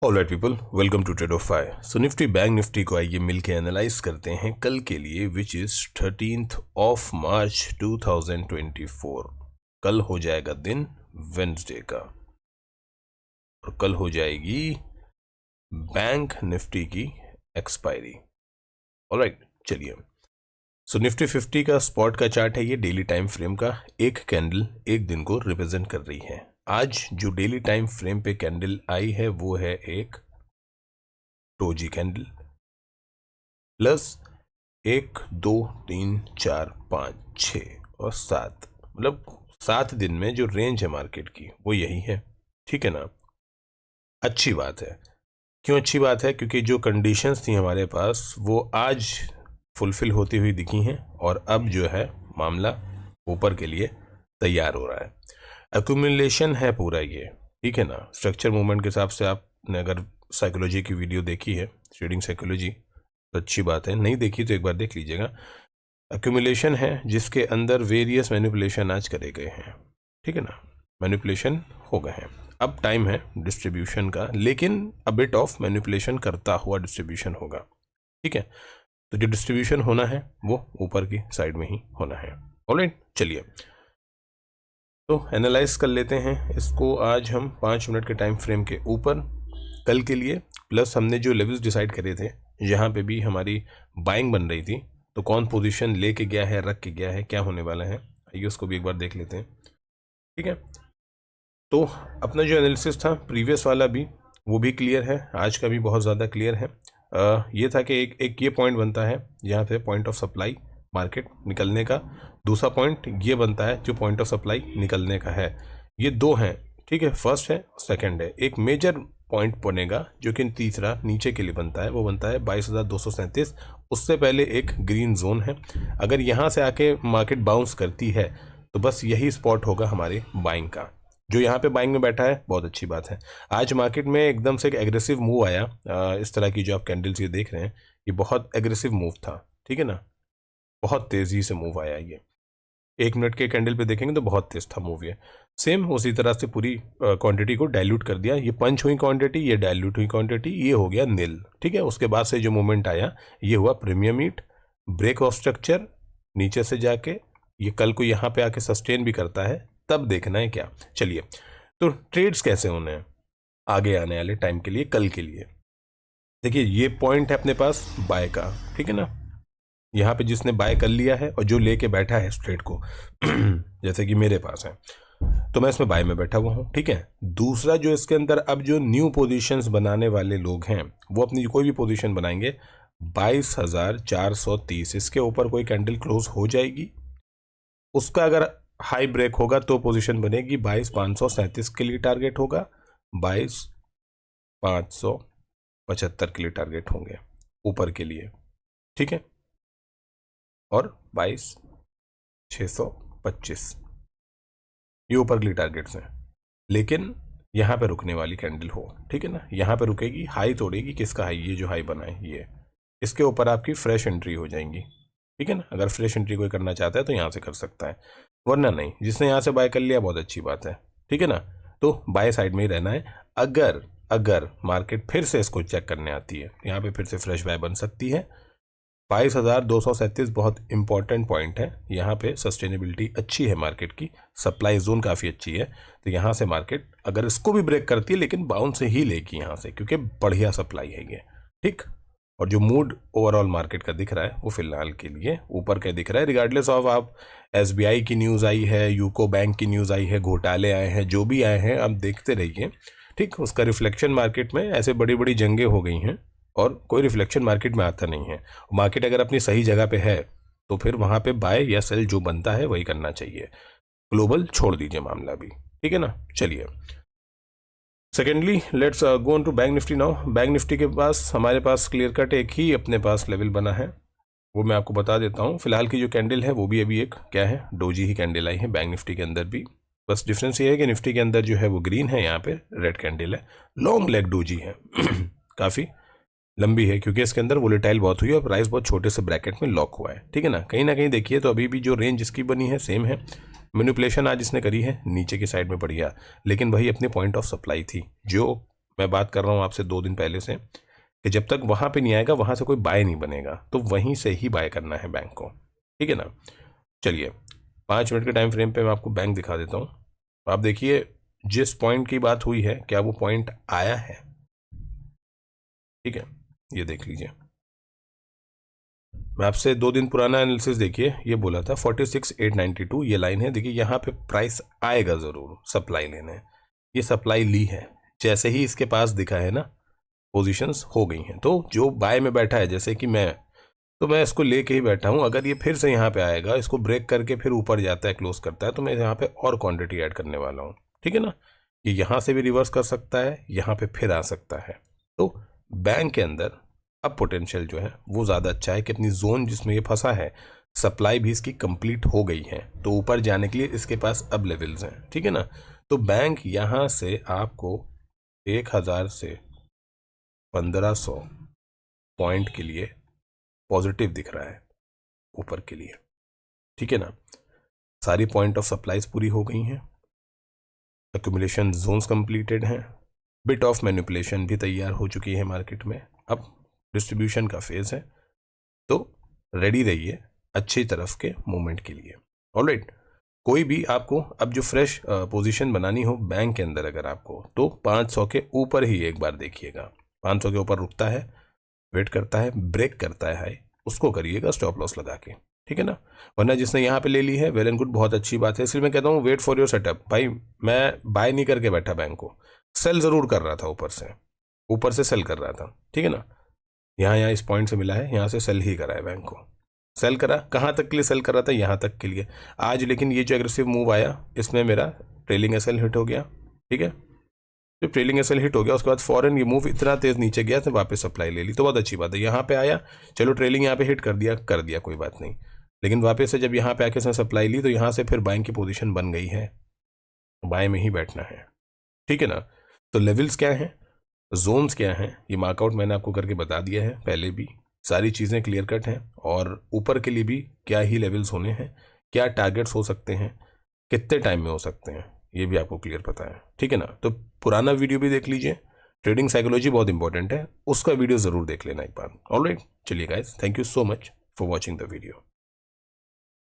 Alright people, welcome to Tradofy. So Nifty Bank Nifty को आइए मिलके एनालाइज करते हैं कल के लिए, which is 13th of March 2024। कल हो जाएगा दिन वेंसडे का और कल हो जाएगी बैंक निफ्टी की एक्सपायरी। ऑलराइट, चलिए। सो निफ्टी 50 का स्पॉट का चार्ट है, ये डेली टाइम फ्रेम का एक कैंडल एक दिन को रिप्रेजेंट कर रही है। आज जो डेली टाइम फ्रेम पे कैंडल आई है वो है एक डोजी कैंडल प्लस 1 2 3 4 5 6 और 7, मतलब 7 दिन में जो रेंज है मार्केट की वो यही है। ठीक है ना। अच्छी बात है। क्यों अच्छी बात है? क्योंकि जो कंडीशंस थी हमारे पास वो आज फुलफिल होती हुई दिखी हैं और अब जो है मामला ऊपर के लिए तैयार हो रहा है। एक्यूमुलेशन है पूरा ये, ठीक है ना। स्ट्रक्चर मूवमेंट के हिसाब से आपने अगर साइकोलॉजी की वीडियो देखी है, ट्रेडिंग साइकोलॉजी, तो अच्छी बात है। नहीं देखी तो एक बार देख लीजिएगा। एक्यूमुलेशन है जिसके अंदर वेरियस मैनिपुलेशन आज करे गए हैं, ठीक है ना। मैनिपुलेशन हो गए हैं। अब टाइम है डिस्ट्रीब्यूशन का, लेकिन अ बिट ऑफ मैनिपुलेशन करता हुआ डिस्ट्रीब्यूशन होगा, ठीक है। तो जो डिस्ट्रीब्यूशन होना है वो ऊपर की साइड में ही होना है। ऑलराइट, चलिए तो एनालाइज कर लेते हैं इसको। आज हम 5 मिनट के टाइम फ्रेम के ऊपर कल के लिए, प्लस हमने जो लेवल्स डिसाइड करे थे जहाँ पे भी हमारी बाइंग बन रही थी, तो कौन पोजीशन लेके गया है, रख के गया है, क्या होने वाला है, आइए उसको भी एक बार देख लेते हैं। ठीक है, तो अपना जो एनालिसिस था प्रीवियस वाला भी, वो भी क्लियर है, आज का भी बहुत ज़्यादा क्लियर है। ये था कि एक ये पॉइंट बनता है यहाँ पे पॉइंट ऑफ सप्लाई मार्केट निकलने का, दूसरा पॉइंट ये बनता है जो पॉइंट ऑफ सप्लाई निकलने का है। ये दो हैं, ठीक है, फर्स्ट है सेकंड है। एक मेजर पॉइंट बनेगा जो कि तीसरा नीचे के लिए बनता है, वो बनता है 22,237। उससे पहले एक ग्रीन जोन है। अगर यहाँ से आके मार्केट बाउंस करती है तो बस यही स्पॉट होगा हमारे बाइंग का। जो यहाँ पे बाइंग में बैठा है बहुत अच्छी बात है। आज मार्केट में एकदम से एक एग्रेसिव मूव आया। इस तरह की जो आप कैंडल्स ये देख रहे हैं, ये बहुत एग्रेसिव मूव था, ठीक है ना। बहुत तेज़ी से मूव आया ये। 1 मिनट के कैंडल पे देखेंगे तो बहुत तेज था मूव ये। सेम उसी तरह से पूरी क्वांटिटी को डाइल्यूट कर दिया। ये पंच हुई क्वांटिटी, ये डाइल्यूट हुई क्वांटिटी, ये हो गया नील, ठीक है। उसके बाद से जो मूवमेंट आया ये हुआ premium eat, break of structure, नीचे से जाके ये कल को यहाँ पे आके सस्टेन भी करता है, तब देखना है क्या। चलिए, तो ट्रेड्स कैसे होने हैं आगे आने वाले टाइम के लिए, कल के लिए। देखिए ये पॉइंट है अपने पास बाय का, ठीक है ना। यहाँ पे जिसने बाय कर लिया है और जो लेके बैठा है स्ट्रेट को जैसे कि मेरे पास है, तो मैं इसमें बाय में बैठा हुआ हूँ, ठीक है। दूसरा जो इसके अंदर अब जो न्यू पोजीशंस बनाने वाले लोग हैं, वो अपनी कोई भी पोजीशन बनाएंगे 22,430, इसके ऊपर कोई कैंडल क्लोज हो जाएगी, उसका अगर हाई ब्रेक होगा तो पोजीशन बनेगी 22,537 के लिए टारगेट होगा, 22,575 के लिए टारगेट होंगे ऊपर के लिए, ठीक है, और 22,625 ये ऊपर के लिए टारगेट्स हैं। लेकिन यहाँ पे रुकने वाली कैंडल हो, ठीक है ना, यहाँ पे रुकेगी, हाई तोड़ेगी, किसका हाई, ये जो हाई बना है ये, इसके ऊपर आपकी फ्रेश एंट्री हो जाएंगी, ठीक है ना। अगर फ्रेश एंट्री कोई करना चाहता है तो यहाँ से कर सकता है, वरना नहीं। जिसने यहाँ से बाय कर लिया बहुत अच्छी बात है, ठीक है ना। तो बाय साइड में ही रहना है। अगर अगर मार्केट फिर से इसको चेक करने आती है, यहाँ पे फिर से फ्रेश बाय बन सकती है। 22,237 बहुत इंपॉर्टेंट पॉइंट है। यहाँ पे सस्टेनेबिलिटी अच्छी है मार्केट की, सप्लाई जोन काफ़ी अच्छी है। तो यहाँ से मार्केट अगर इसको भी ब्रेक करती है, लेकिन बाउंस ही लेगी यहाँ से, क्योंकि बढ़िया सप्लाई है ये, ठीक। और जो मूड ओवरऑल मार्केट का दिख रहा है वो फिलहाल के लिए ऊपर का दिख रहा है, रिगार्डलेस ऑफ आप SBI की न्यूज़ आई है, यूको बैंक की न्यूज़ आई है, घोटाले आए हैं, जो भी आए हैं आप देखते रहिए, ठीक। उसका रिफ्लेक्शन मार्केट में, ऐसे बड़ी बड़ी जंगें हो गई हैं और कोई रिफ्लेक्शन मार्केट में आता नहीं है। मार्केट अगर अपनी सही जगह पे है तो फिर वहाँ पे बाय या सेल जो बनता है वही करना चाहिए। ग्लोबल छोड़ दीजिए मामला भी, ठीक है ना। चलिए, secondly let's go on to bank Nifty now. Bank Nifty के पास हमारे पास क्लियर कट एक ही अपने पास लेवल बना है, वो मैं आपको बता देता हूँ। फिलहाल की जो कैंडल है वो भी अभी एक क्या है, डोजी ही कैंडल आई है बैंक निफ्टी के अंदर भी। बस डिफरेंस ये है कि निफ्टी के अंदर जो है वो ग्रीन है, यहाँ पे रेड कैंडल है, लॉन्ग लेग डोजी है काफ़ी लंबी है, क्योंकि इसके अंदर वोलेटाइल बहुत हुई है और प्राइस बहुत छोटे से ब्रैकेट में लॉक हुआ है, ठीक है ना कहीं देखिए तो अभी भी जो रेंज इसकी बनी है सेम है। मैनिपुलेशन आज इसने करी है नीचे की साइड में बढ़िया, लेकिन वही अपनी पॉइंट ऑफ सप्लाई थी जो मैं बात कर रहा हूँ आपसे 2 दिन पहले से कि जब तक वहां पे नहीं आएगा वहां से कोई बाय नहीं बनेगा, तो वहीं से ही बाय करना है बैंक को, ठीक है ना। चलिए 5 मिनट के टाइम फ्रेम पे मैं आपको बैंक दिखा देता हूँ। आप देखिए जिस पॉइंट की बात हुई है क्या वो पॉइंट आया है, ठीक है, ये देख लीजिए। मैं आपसे 2 दिन पुराना एनालिसिस देखिए, ये बोला था 46,892 ये लाइन है। देखिए यहाँ पे प्राइस आएगा जरूर सप्लाई लेने, ये सप्लाई ली है, जैसे ही इसके पास दिखा है ना पोजीशंस हो गई हैं, तो जो बाय में बैठा है जैसे कि मैं, तो मैं इसको लेके ही बैठा हूं। अगर ये फिर से यहाँ पे आएगा, इसको ब्रेक करके फिर ऊपर जाता है क्लोज करता है, तो मैं यहाँ पे और क्वांटिटी ऐड करने वाला हूँ, ठीक है ना। ये यहाँ से भी रिवर्स कर सकता है, यहाँ पे फिर आ सकता है। तो बैंक के अंदर अब पोटेंशियल जो है वो ज़्यादा अच्छा है कि अपनी जोन जिसमें ये फंसा है सप्लाई भी इसकी कंप्लीट हो गई है, तो ऊपर जाने के लिए इसके पास अब लेवल्स हैं, ठीक है ना। तो बैंक यहाँ से आपको 1000 से 1500 पॉइंट के लिए पॉजिटिव दिख रहा है ऊपर के लिए, ठीक है ना। सारी पॉइंट ऑफ सप्लाईज पूरी हो गई हैं, एक्यूमुलेशन जोन्स कंप्लीटेड हैं, बिट ऑफ मैनिपुलेशन भी तैयार हो चुकी है मार्केट में, अब डिस्ट्रीब्यूशन का फेज है। तो रेडी रहिए अच्छी तरफ के मूवमेंट के लिए। ऑलराइट, कोई भी आपको अब जो फ्रेश पोजीशन बनानी हो बैंक के अंदर अगर आपको, तो 500 के ऊपर ही एक बार देखिएगा। 500 के ऊपर रुकता है, वेट करता है, ब्रेक करता है हाई, उसको करिएगा स्टॉप लॉस लगा के, ठीक है ना। वरना जिसने यहाँ पे ले ली है वेल एंड गुड, बहुत अच्छी बात है। इसलिए मैं कहता हूँ वेट फॉर योर सेटअप। भाई मैं बाय नहीं करके बैठा बैंक को, सेल जरूर कर रहा था, ऊपर से सेल कर रहा था, ठीक है ना। यहाँ इस पॉइंट से मिला है, यहाँ से सेल ही करा है बैंक को, सेल करा। कहाँ तक के लिए सेल कर रहा था, यहाँ तक के लिए। आज लेकिन ये जो एग्रेसिव मूव आया इसमें मेरा ट्रेलिंग एसएल हिट हो गया, ठीक है। जब ट्रेलिंग एसएल हिट हो गया उसके बाद फॉरन ये मूव इतना तेज नीचे गया तो वापस सप्लाई ले ली, तो बहुत अच्छी बात है। यहाँ पे आया, चलो ट्रेलिंग यहाँ पे हिट कर दिया कोई बात नहीं, लेकिन वापस से जब यहाँ पे आके इसने सप्लाई ली तो यहाँ से फिर बाइंग की पोजीशन बन गई है, बाय में ही बैठना है, ठीक है ना। तो लेवल्स क्या हैं, जोन्स क्या हैं, ये मार्कआउट मैंने आपको करके बता दिया है पहले भी, सारी चीज़ें क्लियर कट हैं। और ऊपर के लिए भी क्या ही लेवल्स होने हैं, क्या टारगेट्स हो सकते हैं, कितने टाइम में हो सकते हैं, ये भी आपको क्लियर पता है, ठीक है ना। तो पुराना वीडियो भी देख लीजिए, ट्रेडिंग साइकोलॉजी बहुत इंपॉर्टेंट है, उसका वीडियो ज़रूर देख लेना एक बार। ऑलराइट, चलिए guys, thank you so much for watching the video.